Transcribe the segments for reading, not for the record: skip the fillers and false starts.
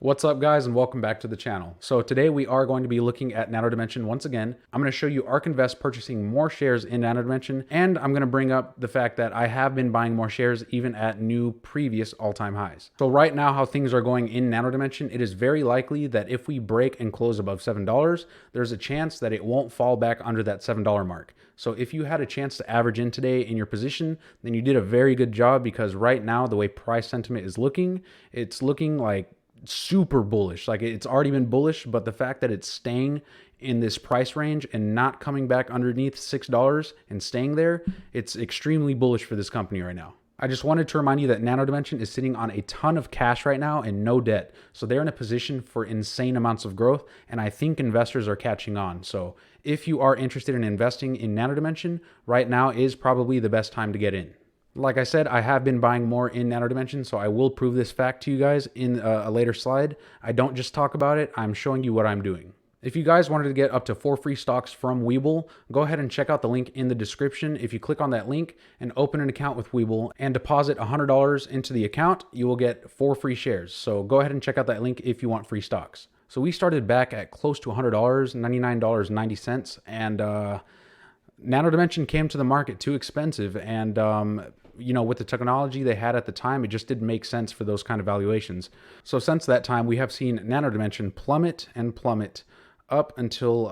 What's up guys, and welcome back to the channel. So today we are going to be looking at Nano Dimension once again. I'm going to show you ARK Invest purchasing more shares in Nano Dimension, and I'm going to bring up the fact that I have been buying more shares even at new previous all-time highs. So right now how things are going in Nano Dimension, it is very likely that if we break and close above $7, there's a chance that it won't fall back under that $7 mark. So if you had a chance to average in today in your position, then you did a very good job, because right now the way price sentiment is looking, it's looking like super bullish. Like, it's already been bullish, but the fact that it's staying in this price range and not coming back underneath $6 and staying there, it's extremely bullish for this company right now. I just wanted to remind you that Nano Dimension is sitting on a ton of cash right now and no debt. So they're in a position for insane amounts of growth, and I think investors are catching on. So if you are interested in investing in Nano Dimension, right now is probably the best time to get in. Like I said, I have been buying more in Nano Dimension, so I will prove this fact to you guys in a later slide. I don't just talk about it, I'm showing you what I'm doing. If you guys wanted to get up to 4 free stocks from WEBULL, go ahead and check out the link in the description. If you click on that link and open an account with WEBULL and deposit $100 into the account, you will get 4 free shares. So go ahead and check out that link if you want free stocks. So we started back at close to $100, $99.90, and Nano Dimension came to the market too expensive, and you know, with the technology they had at the time, it just didn't make sense for those kind of valuations. So since that time, we have seen Nano Dimension plummet and plummet up until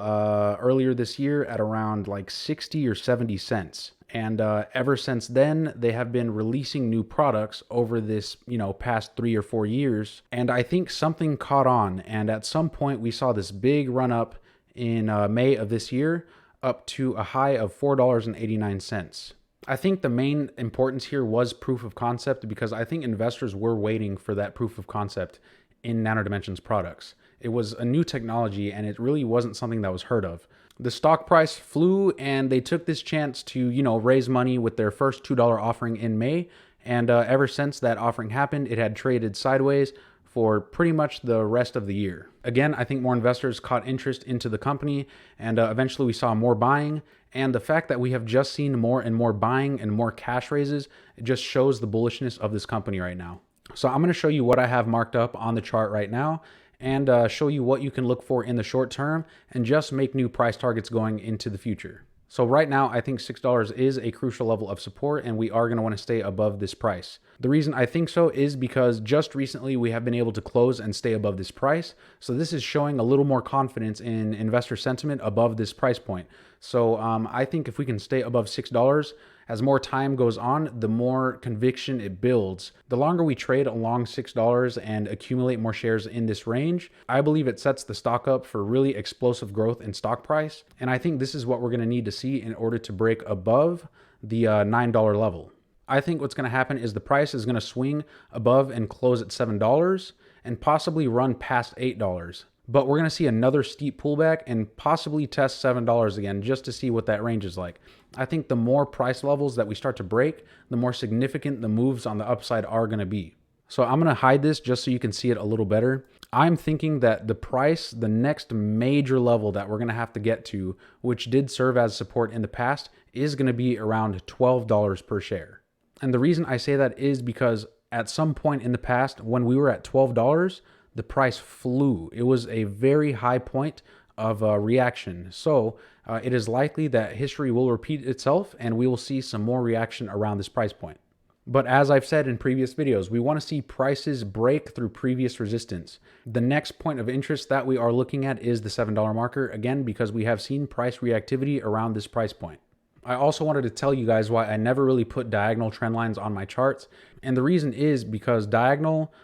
earlier this year at around like 60 or 70 cents. And ever since then, they have been releasing new products over this, past 3 or 4 years. And I think something caught on, and at some point we saw this big run up in May of this year, up to a high of $4.89. I think the main importance here was proof of concept, because I think investors were waiting for that proof of concept in Nano Dimension's products. It was a new technology, and it really wasn't something that was heard of. The stock price flew, and they took this chance to, raise money with their first $2 offering in May. And ever since that offering happened, it had traded sideways for pretty much the rest of the year. Again, I think more investors caught interest into the company, and eventually we saw more buying. And the fact that we have just seen more and more buying and more cash raises, it just shows the bullishness of this company right now. So I'm going to show you what I have marked up on the chart right now, and show you what you can look for in the short term, and just make new price targets going into the future. So right now, I think $6 is a crucial level of support, and we are going to want to stay above this price. The reason I think so is because just recently we have been able to close and stay above this price. So this is showing a little more confidence in investor sentiment above this price point. So I think if we can stay above $6, as more time goes on, the more conviction it builds. The longer we trade along $6 and accumulate more shares in this range, I believe it sets the stock up for really explosive growth in stock price. And I think this is what we're going to need to see in order to break above the $9 level. I think what's going to happen is the price is going to swing above and close at $7 and possibly run past $8. But we're going to see another steep pullback and possibly test $7 again, just to see what that range is like. I think the more price levels that we start to break, the more significant the moves on the upside are going to be. So I'm going to hide this just so you can see it a little better. I'm thinking that the price, the next major level that we're going to have to get to, which did serve as support in the past, is going to be around $12 per share. And the reason I say that is because at some point in the past, when we were at $12, the price flew. It was a very high point of reaction. So it is likely that history will repeat itself, and we will see some more reaction around this price point. But as I've said in previous videos, we want to see prices break through previous resistance. The next point of interest that we are looking at is the $7 marker, again, because we have seen price reactivity around this price point. I also wanted to tell you guys why I never really put diagonal trend lines on my charts. And the reason is because diagonal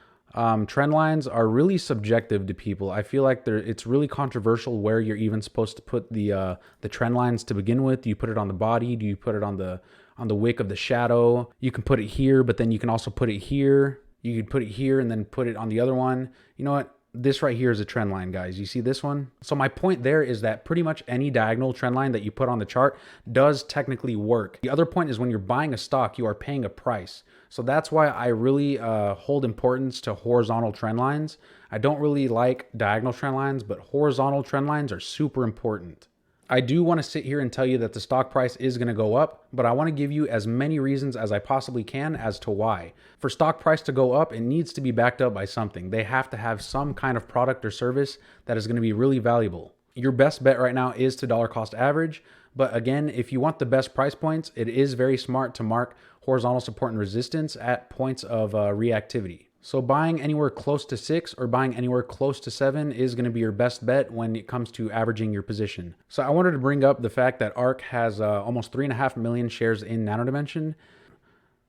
trend lines are really subjective to people. I feel like it's really controversial where you're even supposed to put the trend lines to begin with. Do you put it on the body? Do you put it on the wick of the shadow? You can put it here, but then you can also put it here. You could put it here and then put it on the other one. You know what? This right here is a trend line, guys. You see this one? So my point there is that pretty much any diagonal trend line that you put on the chart does technically work. The other point is when you're buying a stock, you are paying a price. So that's why I really hold importance to horizontal trend lines. I don't really like diagonal trend lines, but horizontal trend lines are super important. I do want to sit here and tell you that the stock price is going to go up, but I want to give you as many reasons as I possibly can as to why. For stock price to go up, it needs to be backed up by something. They have to have some kind of product or service that is going to be really valuable. Your best bet right now is to dollar cost average, but again, if you want the best price points, it is very smart to mark horizontal support and resistance at points of reactivity. So buying anywhere close to 6 or buying anywhere close to 7 is going to be your best bet when it comes to averaging your position. So I wanted to bring up the fact that ARK has almost 3.5 million shares in Nano Dimension.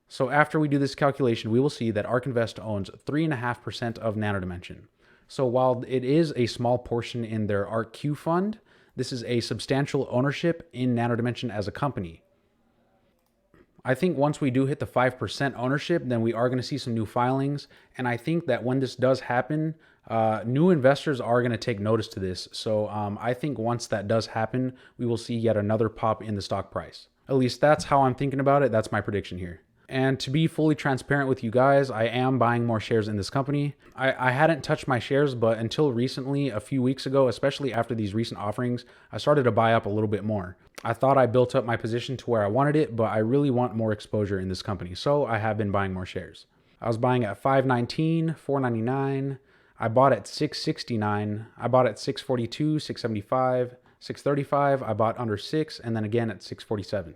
So after we do this calculation, we will see that ARK Invest owns 3.5% of Nano Dimension. So while it is a small portion in their ARK-Q fund, this is a substantial ownership in Nano Dimension as a company. I think once we do hit the 5% ownership, then we are going to see some new filings. And I think that when this does happen, new investors are going to take notice to this. So I think once that does happen, we will see yet another pop in the stock price. At least that's how I'm thinking about it. That's my prediction here. And to be fully transparent with you guys, I am buying more shares in this company. I hadn't touched my shares, but until recently, a few weeks ago, especially after these recent offerings, I started to buy up a little bit more. I thought I built up my position to where I wanted it, but I really want more exposure in this company. So I have been buying more shares. I was buying at $5.19, $4.99. I bought at $6.69. I bought at $6.42, $6.75, $6.35. I bought under $6, and then again at $6.47.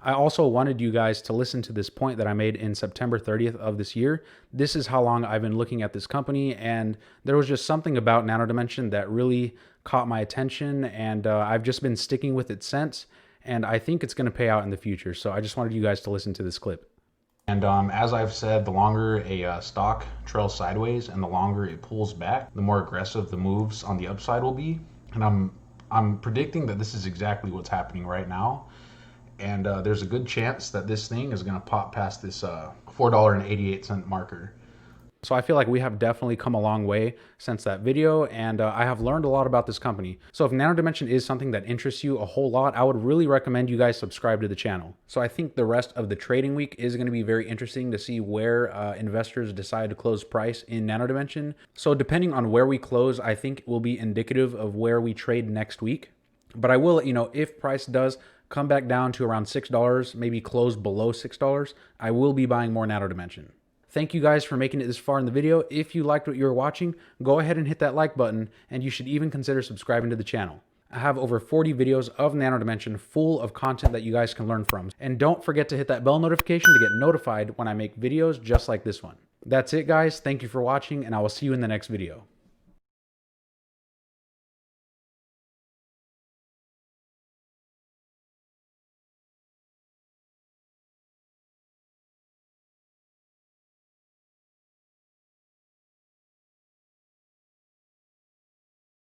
I also wanted you guys to listen to this point that I made in September 30th of this year. This is how long I've been looking at this company, and there was just something about Nano Dimension that really caught my attention, and I've just been sticking with it since, and I think it's going to pay out in the future. So I just wanted you guys to listen to this clip. And as I've said, the longer a stock trails sideways and the longer it pulls back, the more aggressive the moves on the upside will be. And I'm predicting that this is exactly what's happening right now. And there's a good chance that this thing is going to pop past this $4.88 marker. So I feel like we have definitely come a long way since that video, and I have learned a lot about this company. So if Nano Dimension is something that interests you a whole lot, I would really recommend you guys subscribe to the channel. So I think the rest of the trading week is going to be very interesting to see where investors decide to close price in Nano Dimension. So depending on where we close, I think it will be indicative of where we trade next week. But I will let you know, if price does come back down to around $6, maybe close below $6, I will be buying more Nano Dimension. Thank you guys for making it this far in the video. If you liked what you were watching, go ahead and hit that like button, and you should even consider subscribing to the channel. I have over 40 videos of Nano Dimension full of content that you guys can learn from. And don't forget to hit that bell notification to get notified when I make videos just like this one. That's it, guys. Thank you for watching, and I will see you in the next video.